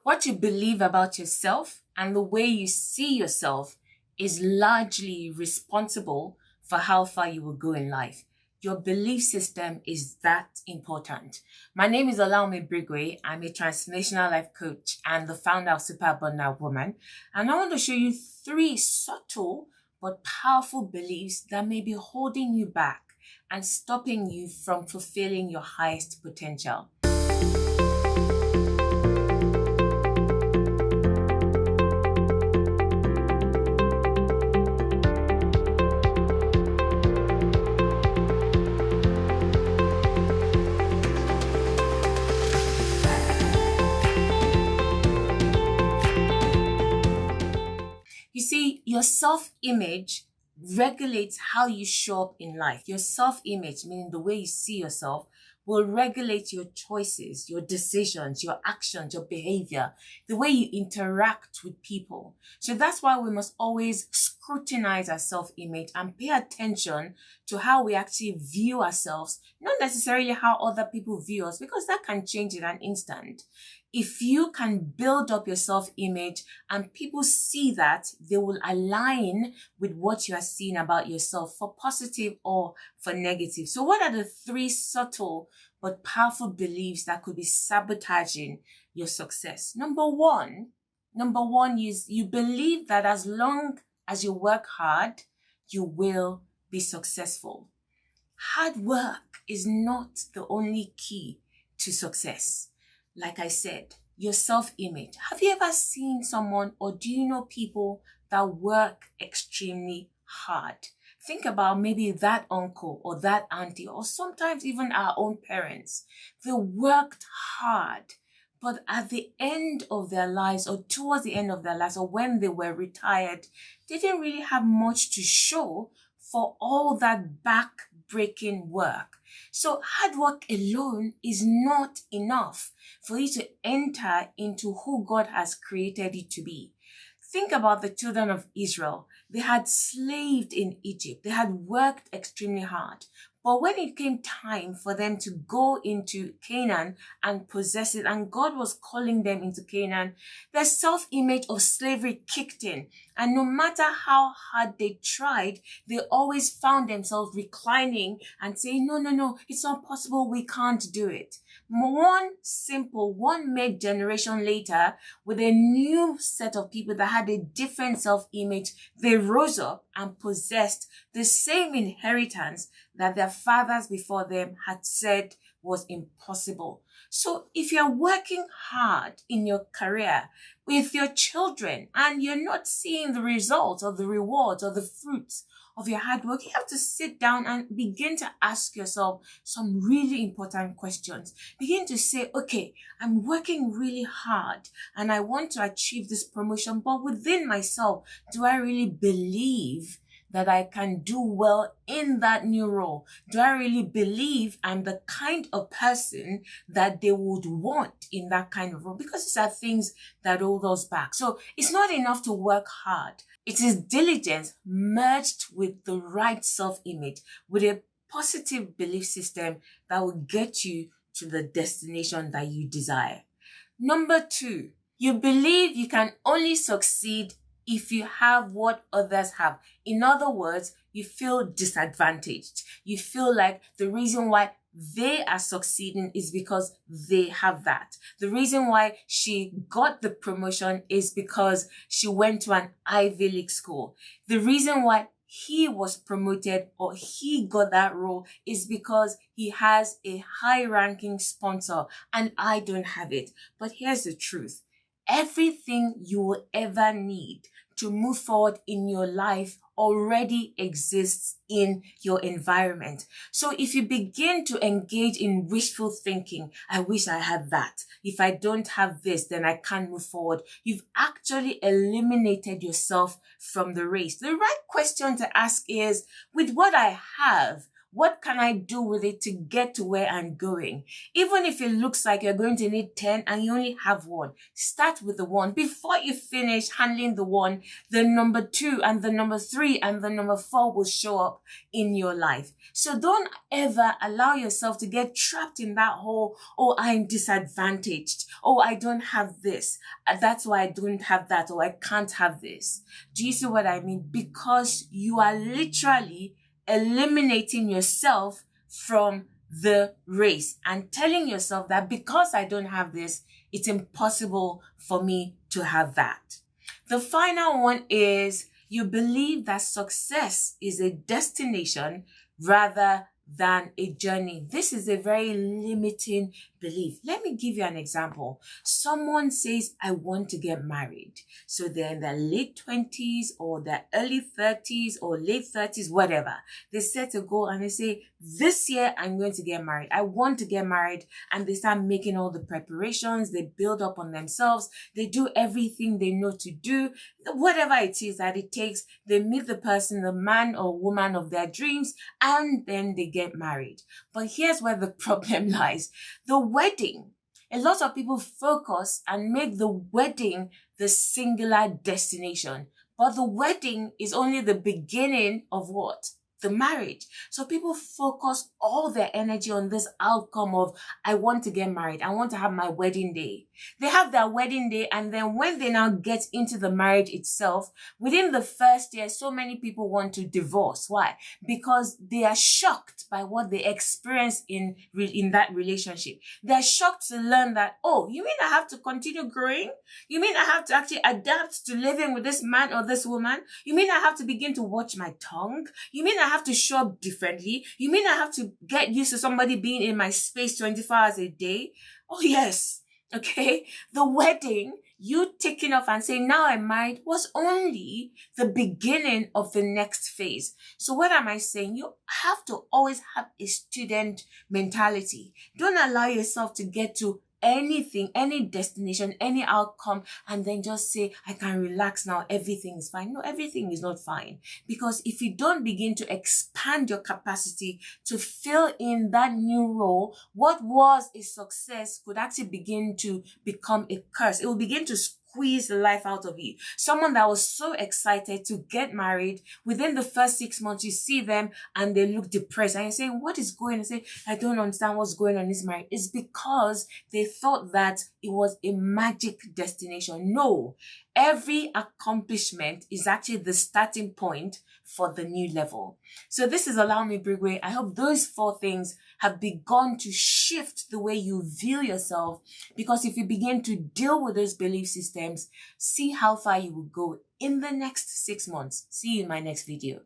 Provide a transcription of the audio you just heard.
What you believe about yourself and the way you see yourself is largely responsible for how far you will go in life. Your belief system is that important. My name is Olaume Brigwe. I'm a transformational life coach and the founder of Super Abundant Woman. And I want to show you 3 subtle but powerful beliefs that may be holding you back and stopping you from fulfilling your highest potential. You see, your self-image regulates how you show up in life. Your self-image, meaning the way you see yourself, will regulate your choices, your decisions, your actions, your behavior, the way you interact with people. So that's why we must always scrutinize our self-image and pay attention to how we actually view ourselves, not necessarily how other people view us, because that can change in an instant. If you can build up your self-image and people see that, they will align with what you are seeing about yourself for positive or for negative. So what are the 3 subtle but powerful beliefs that could be sabotaging your success? Number one is you believe that as long as you work hard, you will be successful. Hard work is not the only key to success. Like I said, your self-image. Have you ever seen someone, or do you know people that work extremely hard? Think about maybe that uncle or that auntie, or sometimes even our own parents. They worked hard, but at the end of their lives, or towards the end of their lives, or when they were retired, they didn't really have much to show for all that back-breaking work. So hard work alone is not enough for you to enter into who God has created you to be. Think about the children of Israel. They had slaved in Egypt. They had worked extremely hard. But when it came time for them to go into Canaan and possess it, and God was calling them into Canaan, their self-image of slavery kicked in. And no matter how hard they tried, they always found themselves reclining and saying, no, it's not possible, we can't do it. One mid-generation later, with a new set of people that had a different self-image, they rose up and possessed the same inheritance that their fathers before them had said was impossible. So if you're working hard in your career with your children and you're not seeing the results or the rewards or the fruits of your hard work, you have to sit down and begin to ask yourself some really important questions. Begin to say, okay, I'm working really hard and I want to achieve this promotion, but within myself, do I really believe that I can do well in that new role? Do I really believe I'm the kind of person that they would want in that kind of role? Because these are things that hold us back. So it's not enough to work hard. It is diligence merged with the right self-image, with a positive belief system that will get you to the destination that you desire. Number 2, you believe you can only succeed if you have what others have. In other words, you feel disadvantaged. You feel like the reason why they are succeeding is because they have that. The reason why she got the promotion is because she went to an Ivy League school. The reason why he was promoted or he got that role is because he has a high-ranking sponsor and I don't have it. But here's the truth. Everything you will ever need to move forward in your life already exists in your environment. So if you begin to engage in wishful thinking, I wish I had that. If I don't have this, then I can't move forward. You've actually eliminated yourself from the race. The right question to ask is, with what I have, What can I do with it to get to where I'm going? Even if it looks like you're going to need 10 and you only have one, start with the one. Before you finish handling the one, the number 2 and the number 3 and the number 4 will show up in your life. So don't ever allow yourself to get trapped in that whole, oh, I'm disadvantaged. Oh, I don't have this. That's why I don't have that, or I can't have this. Do you see what I mean? Because you are literally eliminating yourself from the race and telling yourself that because I don't have this, it's impossible for me to have that. The final one is you believe that success is a destination rather than a journey. This is a very limiting belief. Let me give you an example. Someone says, I want to get married. So they're in their late 20s or their early 30s or late 30s, whatever. They set a goal and they say, this year I'm going to get married. I want to get married. And they start making all the preparations. They build up on themselves. They do everything they know to do. Whatever it is that it takes, they meet the person, the man or woman of their dreams, and then they get married. But here's where the problem lies. The wedding. A lot of people focus and make the wedding the singular destination. But the wedding is only the beginning of what? The marriage. So people focus all their energy on this outcome of, I want to get married. I want to have my wedding day. They have their wedding day, and then when they now get into the marriage itself, within the first year, so many people want to divorce. Why? Because they are shocked by what they experience in that relationship. They're shocked to learn that, oh, you mean I have to continue growing? You mean I have to actually adapt to living with this man or this woman? You mean I have to begin to watch my tongue? You mean I have to show up differently? You mean I have to get used to somebody being in my space 24 hours a day? Oh, yes. Okay, the wedding, you taking off and saying, now I'm married, was only the beginning of the next phase. So what am I saying? You have to always have a student mentality. Don't allow yourself to get to anything, any destination, any outcome, and then just say, I can relax now, everything is fine. No, everything is not fine. Because if you don't begin to expand your capacity to fill in that new role, what was a success could actually begin to become a curse. It will begin to squeeze the life out of you. Someone that was so excited to get married, within the first 6 months, you see them and they look depressed. And you're saying, what is going on? I say, I don't understand what's going on in this marriage. It's because they thought that it was a magic destination. No, every accomplishment is actually the starting point for the new level. So this is Allow Me Brigwe. I hope those 4 things have begun to shift the way you view yourself, because if you begin to deal with those belief systems, see how far you will go in the next 6 months. See you in my next video.